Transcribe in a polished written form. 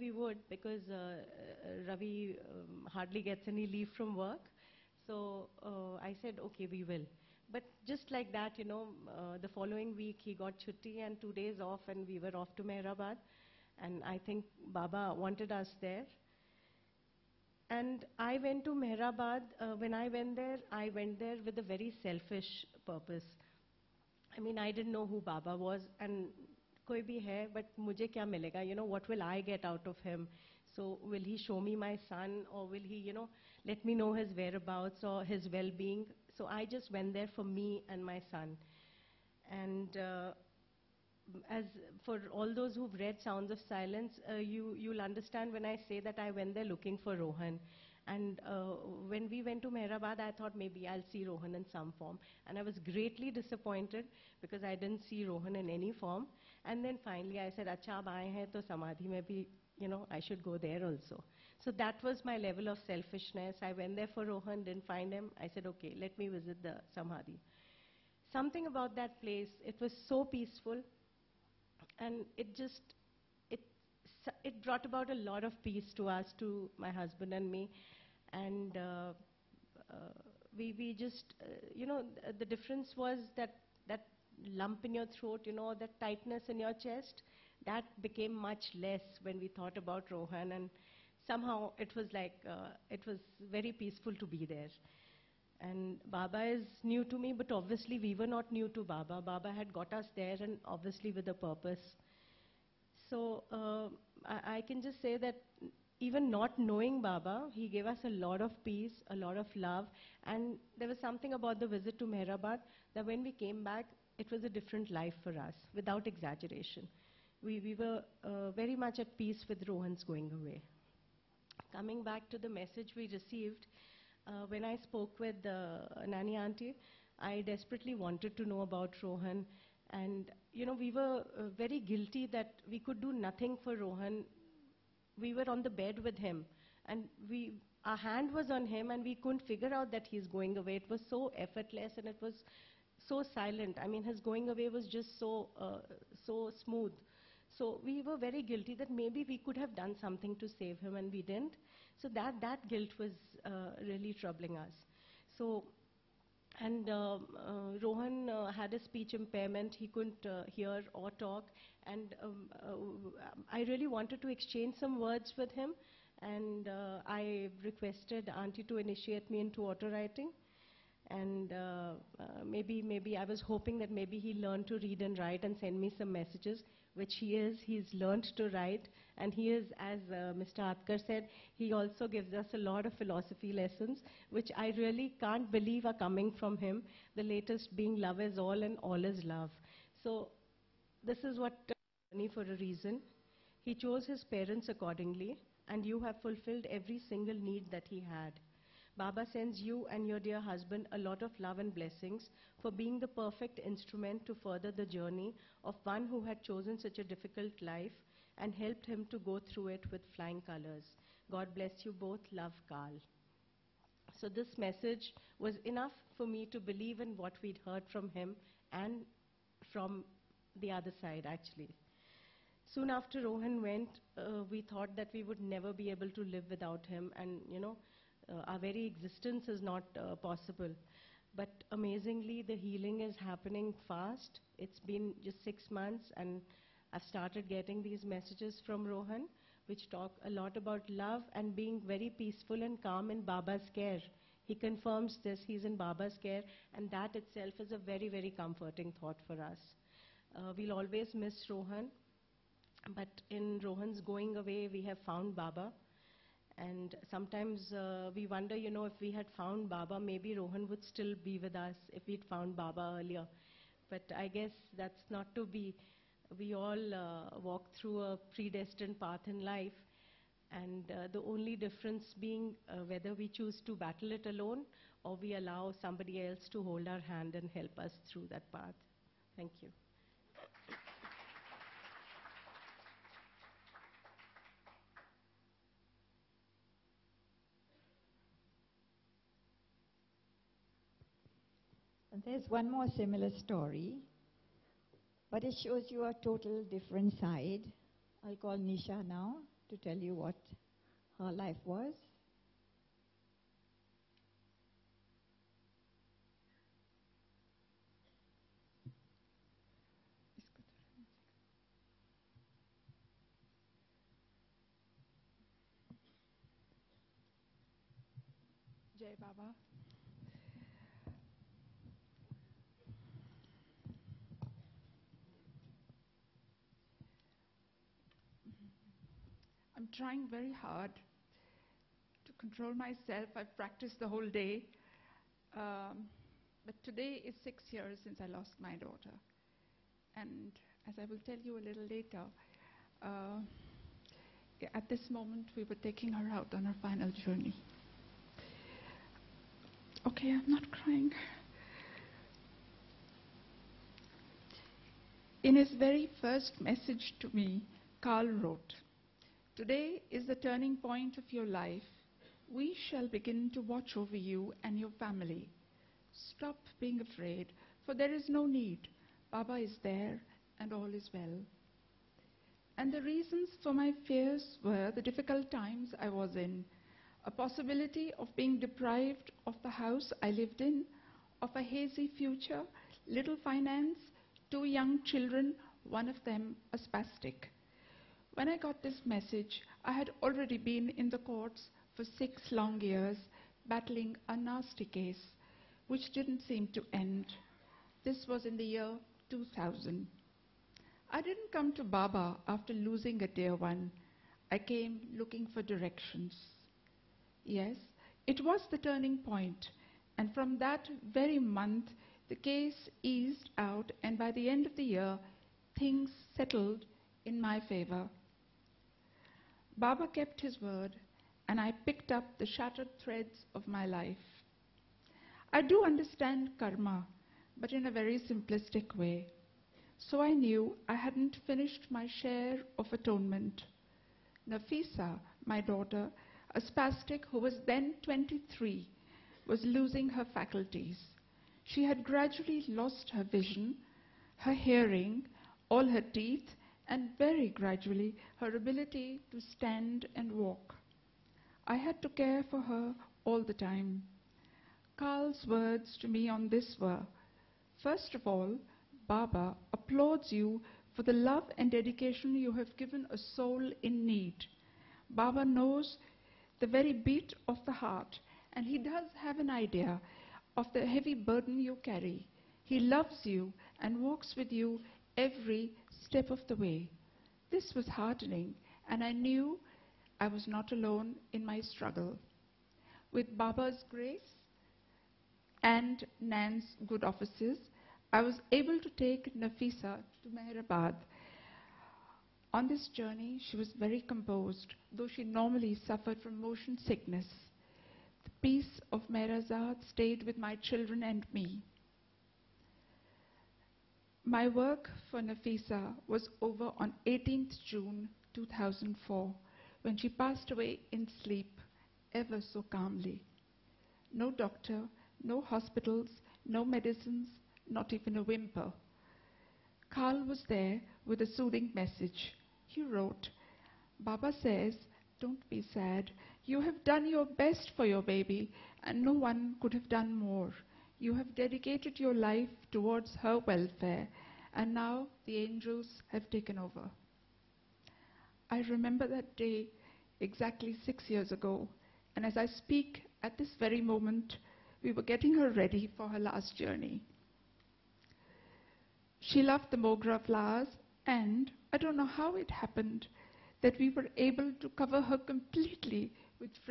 we would, because Ravi hardly gets any leave from work. So I said, okay, we will. But just like that, the following week he got chutti and 2 days off, and we were off to Mehrabad. And I think Baba wanted us there. And I went to Mehrabad. When I went there with a very selfish purpose. I mean, I didn't know who Baba was, and koi bhi hai, but mujhe kya milega? What will I get out of him? So will he show me my son, or will he, let me know his whereabouts or his well-being? So I just went there for me and my son. And as for all those who've read Sounds of Silence, you'll understand when I say that I went there looking for Rohan. And when we went to Mehrabad, I thought maybe I'll see Rohan in some form. And I was greatly disappointed because I didn't see Rohan in any form. And then finally I said, acha, ab aaye hain, to Samadhi mein bhi, I should go there also. So that was my level of selfishness. I went there for Rohan, didn't find him. I said, okay, let me visit the Samadhi. Something about that place, it was so peaceful. And it brought about a lot of peace to us, to my husband and me. And we just, the difference was that lump in your throat, that tightness in your chest, that became much less when we thought about Rohan. And somehow it was like, it was very peaceful to be there. And Baba is new to me, but obviously we were not new to Baba. Baba had got us there, and obviously with a purpose. So I can just say that even not knowing Baba, he gave us a lot of peace, a lot of love. And there was something about the visit to Mehrabad that when we came back, it was a different life for us, without exaggeration. We were very much at peace with Rohan's going away. Coming back to the message we received, when I spoke with Nani Auntie, I desperately wanted to know about Rohan. And, we were very guilty that we could do nothing for Rohan. We were on the bed with him. And our hand was on him, and we couldn't figure out that he's going away. It was so effortless, and it was so silent. I mean, his going away was just so smooth. So we were very guilty that maybe we could have done something to save him, and we didn't. So that guilt was really troubling us. So, and Rohan had a speech impairment. He couldn't hear or talk. And I really wanted to exchange some words with him. And I requested Auntie to initiate me into auto writing. And maybe I was hoping that maybe he learned to read and write and send me some messages, which he is. He's learned to write, and he is, as Mr. Atkar said, he also gives us a lot of philosophy lessons, which I really can't believe are coming from him, the latest being love is all and all is love. So this is what for a reason. He chose his parents accordingly, and you have fulfilled every single need that he had. Baba sends you and your dear husband a lot of love and blessings for being the perfect instrument to further the journey of one who had chosen such a difficult life and helped him to go through it with flying colors. God bless you both. Love, Carl. So this message was enough for me to believe in what we'd heard from him and from the other side, actually. Soon after Rohan went, we thought that we would never be able to live without him, and our very existence is not possible. But amazingly, the healing is happening fast. It's been just 6 months, and I've started getting these messages from Rohan, which talk a lot about love and being very peaceful and calm in Baba's care. He confirms this, he's in Baba's care, and that itself is a very, very comforting thought for us. We'll always miss Rohan, but in Rohan's going away, we have found Baba. And sometimes we wonder, if we had found Baba, maybe Rohan would still be with us if we'd found Baba earlier. But I guess that's not to be. We all walk through a predestined path in life. And the only difference being whether we choose to battle it alone or we allow somebody else to hold our hand and help us through that path. Thank you. And there's one more similar story, but it shows you a total different side. I'll call Nisha now to tell you what her life was. Jai Baba. I'm trying very hard to control myself. I've practiced the whole day. But today is 6 years since I lost my daughter. And as I will tell you a little later, at this moment we were taking her out on her final journey. Okay, I'm not crying. In his very first message to me, Carl wrote, "Today is the turning point of your life. We shall begin to watch over you and your family. Stop being afraid, for there is no need. Baba is there and all is well." And the reasons for my fears were the difficult times I was in, a possibility of being deprived of the house I lived in, of a hazy future, little finance, 2 young children, one of them a spastic. When I got this message, I had already been in the courts for 6 long years, battling a nasty case, which didn't seem to end. This was in the year 2000. I didn't come to Baba after losing a dear one. I came looking for directions. Yes, it was the turning point, and from that very month, the case eased out, and by the end of the year, things settled in my favor. Baba kept his word, and I picked up the shattered threads of my life. I do understand karma, but in a very simplistic way. So I knew I hadn't finished my share of atonement. Nafisa, my daughter, a spastic who was then 23, was losing her faculties. She had gradually lost her vision, her hearing, all her teeth, and very gradually her ability to stand and walk. I had to care for her all the time. Carl's words to me on this were, "First of all, Baba applauds you for the love and dedication you have given a soul in need. Baba knows the very beat of the heart, and he does have an idea of the heavy burden you carry. He loves you and walks with you every step of the way." This was heartening, and I knew I was not alone in my struggle. With Baba's grace and Nan's good offices, I was able to take Nafisa to Meherabad. On this journey, she was very composed, though she normally suffered from motion sickness. The peace of Meherazad stayed with my children and me. My work for Nafisa was over on 18th June 2004, when she passed away in sleep, ever so calmly. No doctor, no hospitals, no medicines, not even a whimper. Carl was there with a soothing message. He wrote, "Baba says, don't be sad. You have done your best for your baby, and no one could have done more. You have dedicated your life towards her welfare, and now the angels have taken over." I remember that day exactly 6 years ago, and as I speak at this very moment, we were getting her ready for her last journey. She loved the mogra flowers, and I don't know how it happened that we were able to cover her completely with fresh